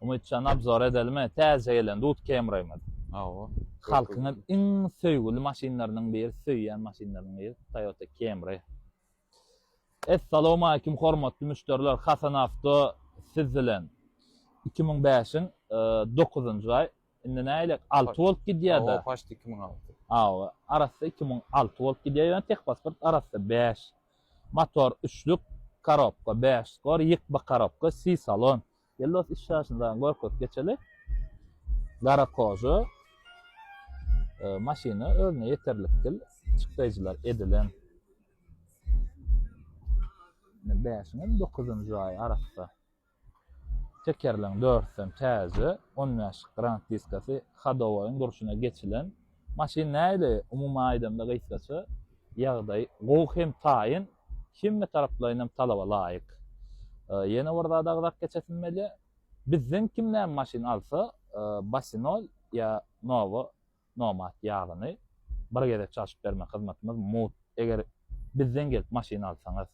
Umutcan abzor edelme, täze gelen dut kemraymadı. Awa. Halkynyň iň söýgüli maşinlarynyň biri, söýýän maşinlarynyň biri Toyota Camry. Assalamu alaykum hormatly müşteriler. Hasan Avto siz bilen 2005-iň 9-njy ay indi näýle 6 volt gidýärdi. Awa, paşdy 2006. Awa, arasy 2006 volt gidýär, tek pasport arasy 5. Motor 3lük, korobka 5, skor ýykba korobka, C salon. Yellos işşaşyndan gorkot geçeli. Garakoju maşina özüne yeterlikdil çykdyjylar edilen. 5-iň 9-njy ay arasy. Tekerleň 4 täze, 10 ýaşlyk Grand diskasy hadowaýyň duruşuna geçilen maşina näýle umumy aýdymda gysgaça ýagdaý gowy hem taýyn kimme taraplaryndan talaba laýyk. Ýene burada dagdak geçetilmeli. Bizden kimden maşina alsa, Basinol ya Novo, Nomad ýagyny bir gede çaşyp berme hyzmatymyz mut. Eger bizden gelip maşina alsaňyz.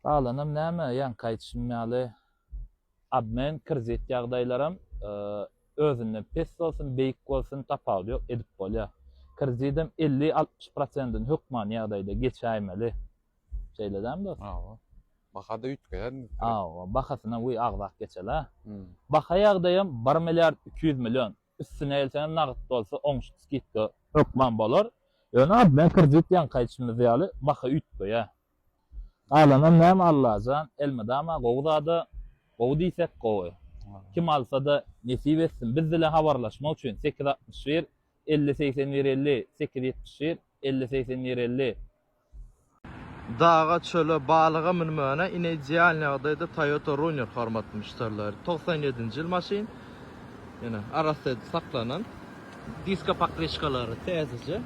Alanam näme ýan gaýtşymýaly. Abmen kredit ýagdaýlarym özünden pes bolsun, beýik bolsun tapawdy ýok edip bolýar. Kreditim 50-60%-den hökman ýagdaýda geçäýmeli. Şeýledem dost. Awa. Bahada ütgeýär. Awa, bahasyna we agzak geçela. Baha ýagdaýym 1 milliard 200 milyon. Üstüne elsen nagd bolsa 10 skitde hökman bolar. Ýöne abmen kredit ýan gaýtşymyz ýaly baha ütgeýär. Alanam näme allajan elmedama gowzada gowy diýsek gowy. Kim alsa da nesip etsin. Biz bilen habarlaşmak üçin 861 50 50 871 50 50. Dağa çöle balığa minmöne inedial ýagdaýda Toyota Runner hormatly müşteriler. 97-nji ýyl maşin. Ýene arasy saklanan diska pakreshkalary täzeje.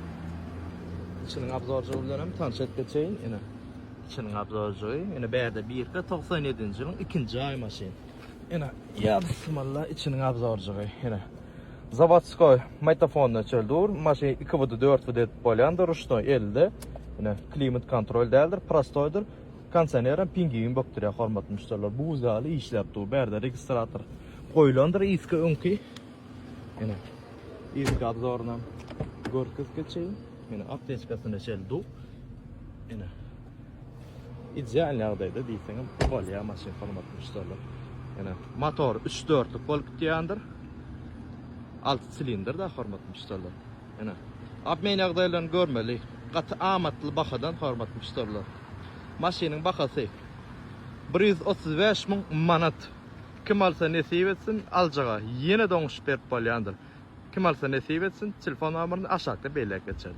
İçiniň abzorjy bilen tanış etgeçeýin. Ýene içiniň abzorjy. Ýene berde 97-nji ýylyň 2-nji ay maşin. Ýene ya bismillah içiniň abzorjy. Ýene Zavodskoy magnitofonna çöldur. Maşin 2W4 W bolýandyr, ruşnoy elde. Ýene klimat kontrol däldir, prostoydur. Kondisionerim pingin bokdurýar hormatly müşteriler. Bu ýaly işläp dur. Berde registrator goýulandyr, iski öňki. Ýene iski abzorundan görküz geçeýin. Ýene aptečkasyna çeldu. Ýene ideal ýagdaýda diýseňem bolýar maşin hormatly müşteriler. Ýene motor 3-4lik bolup gitýändir. 6 silindr da hormatly müşteriler. Ýene abmen ýagdaýlaryny görmeli. Gaty amatly bahadan hormatly müşteriler. Maşiniň bahasy 135 000 manat. Kim alsa nesip etsin, aljaga ýene doňuşyp berip bolýandyr. Kim alsa nesip etsin, telefon nomeryny aşağıda beýlek geçelim.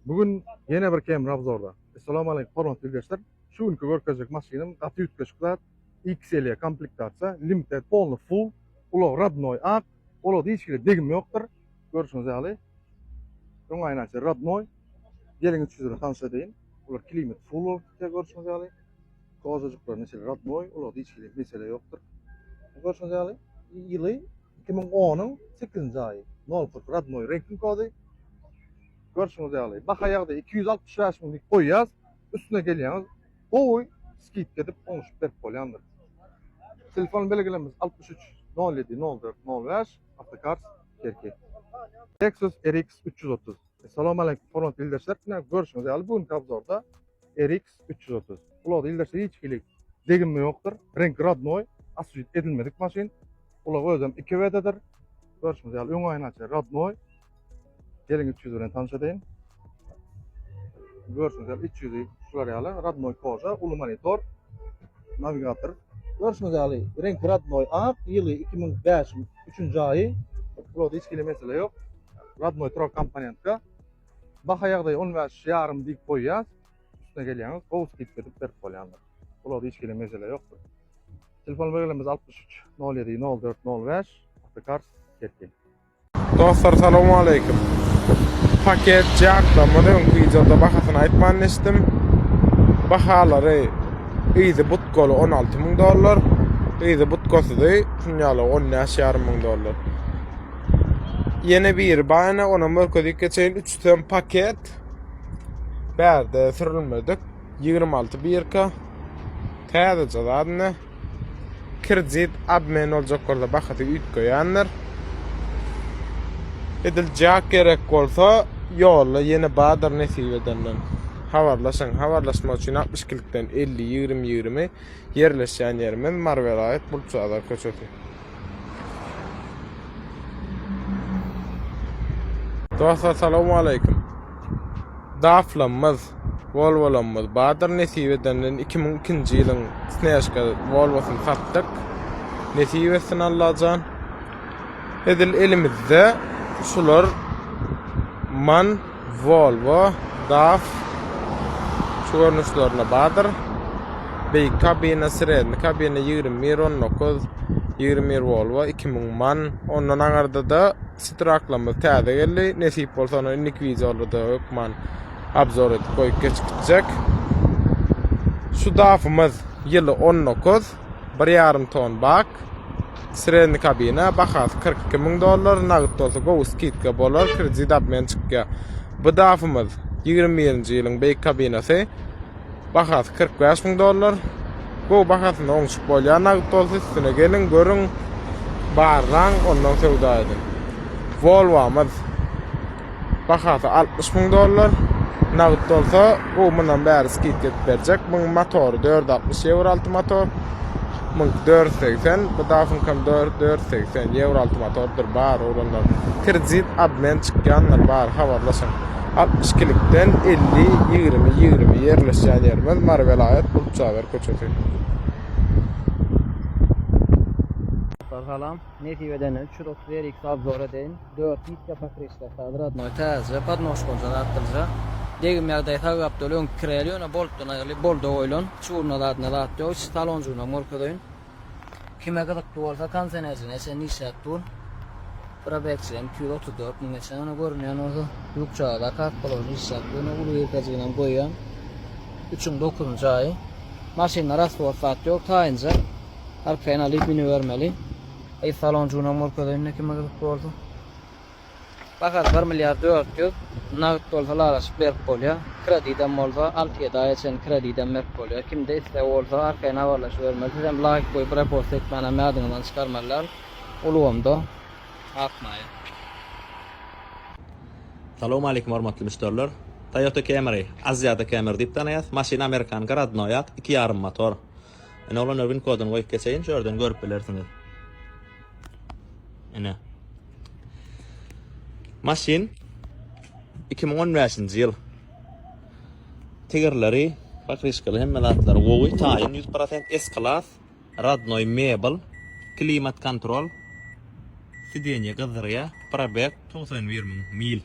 Bugün ýene bir Camry abzorda. Assalamu alaykum hormatly dostlar. Şu günkü görkezek maşinim gaty ütgeşikler XL komplektatsiýa, limited, polny full, ular rodnoy ak, ular hiçbir degim ýokdur. Görüşüňiz ýaly. Öňaýnaçy rodnoy. Gelin 300 tanış edeyim. Ular klimat full olup görüşüňiz ýaly. Kozajyklar mesele rodnoy, ular hiçbir mesele ýokdur. Görüşüňiz ýaly. Ýyly 2010-nyň 8-nji aýy. 0 rodnoy ranking kody. Görüşüňiz ýaly. Baha ýagda 265 000 goýýas. Üstüne gelýäňiz. Oy, skip edip oňuşyp berip bolýandyr. Telefon belgilemimiz 63 07 04 05 Avtokars Kerki. Lexus RX 330. Assalamu alaykum hormatly dostlar. Görüşüňiz ýaly bugün abzorda RX 330. Ular ýyldaşy hiç kilik degimi ýokdur. Renk rodnoy, asujit edilmedik maşin. Ular özüm 2 wededir. Görüşüňiz ýaly öňaýnaçy rodnoy. Gelin 300 bilen tanış edeyim. Görüşüňiz ýaly 300 şular ýaly rodnoy koja, ulu monitor, navigator. Görüşüňiz ýaly renk rodnoy ak, ýyly 2005 3-nji aýy. Ular hiç kilik mesele ýok. Rodnoy Tro komponentka. Baha ýagdaý 15,5 dik goýýas. Üstüne gelýäňiz, gowy skip edip berip bolýandyr. Ular hiç kilik mesele ýokdur. Telefon belgilemimiz 63 07 04 05 Avtokars Kerki. Dostlar salamu alaykum. Paket jaklamaly videoda bahasyny aýtman istim. Bahalary ýyzy butkolu $16,000, ýyzy butkosy şunýaly $10,500. Yine bir bayana ona mörködik geçeyin 3 tane paket. Berde sürülmedik. 26 birka. Täze zadadne. kredit abmen oljaklarda bahaty ütgeýänler. Ediljaak gerek bolsa ýolla ýene badar nesip edenler. Habarlaşmak üçin 60 kilikden 50-20 yerleşýän ýerimiz Marvelayet Bulçada köçeti. Dostlar, salamu aleykum. Daflamyz, Volvo'lamyz badar nesip edenlerin 2002-nji ýylyň Snezhka Volvo'syny satdyk. Nesip etsin Allahan. Edil elimizde şular MAN, Volvo, DAF şu görnüşlerine badır. Beýik kabina, seredni kabina 20-19, 20 Volvo, 2000 MAN. Ondan aňarda da Straklamyz täze geldi. Nesip bolsa onu inlik wideolarda ökman abzor edip koyup geçikjek. Şu DAF'ymyz ýyly 19, 1,5 ton bak. Seredni kabina, bahasy $42.000, nagyt bolsa gowy skitka bolar, kredit abmen çykýa. Bu DAF'ymyz 20-nji ýylyň beýik kabinasy, bahasy $45.000. Bu bahasyny oňşyk bolýar, nagyt bolsa üstüne gelin, görüň, barlaň, ondan sowda edin. Volvo'myz bahasy $60.000, nagyt bolsa o mundan bäri skitka berjek. Bu motory 460 euro altı motor. 480, bu dafın kam 480 euro altı motordur bar olanlar. Kredit abmen çykýanlar bar habarlaşan. 60 kilikden 50-20 yerleşýän ýerimiz Marvelayet Bulçada köçeti. Salam, nesip edeni 330 X abzor edeyin. 4 diska pakreşler sadradnoy täze, podnoşgonja atdyrja. Degim ýagdaý tagapda öň kireli, ona boltdan aýrly, bolda oýlan, çurna latna latdy, salonjuna morkadoyn. Kime gydykdy bolsa kansenerjine esen nisatdur. Probetsem 234 ming esen ona görünýän oňa ýukçada kakpolo nisatdur, ona ulu ýerkajyna goýýan. 3-9-njy aý. Maşina raswat ýok, taýynja. Arkaýan alyp mini bermeli. Ay salonjuna morkadoyn kime gydykdy bolsa. Bahas 1 milyar 400, nagyt bolsa laraşyp berip bolýar. Kreditden bolsa 6-7 aý üçin kreditden berip bolýar. Kimde iste bolsa arkaýan habarlaşyp bermeli. Hem laýyk goýup report etmäne mädiniňden çykarmalar. Ulugymda akmaýar. Salamu aleykum hormatly müşteriler. Toyota Camry, Aziýada Camry diýip tanaýas. Maşina Amerikan Gradnoýat 2,5 motor. Ene olan win kodyny goýup geçeýin, şerden görüp bilersiňiz. Ene. Maşin 2015-nji ýyl. Tegerleri, pakrişkaly hemmelatlary gowy, taýyn 100% S-Class, Radnoy mebel, klimat kontrol, sideniýe gyzyrýa, probeg 91.000 mil.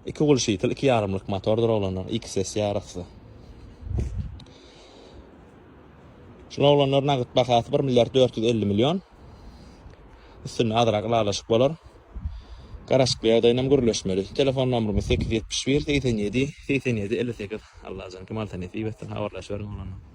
2 gulşytyl 2,5-lyk motordur olanlar, XS ýarysy. Şuna olanlar nagyt bahasy 1 milyar 450 milyon. Üstüne adrak lalaşyk bolar. Garaşyk ýagdaýynam görleşmeli. Telefon numrym 871 87 57 58. Allah'a emanet olun. Kemal Tanesi, habarlaş beriň olanlar.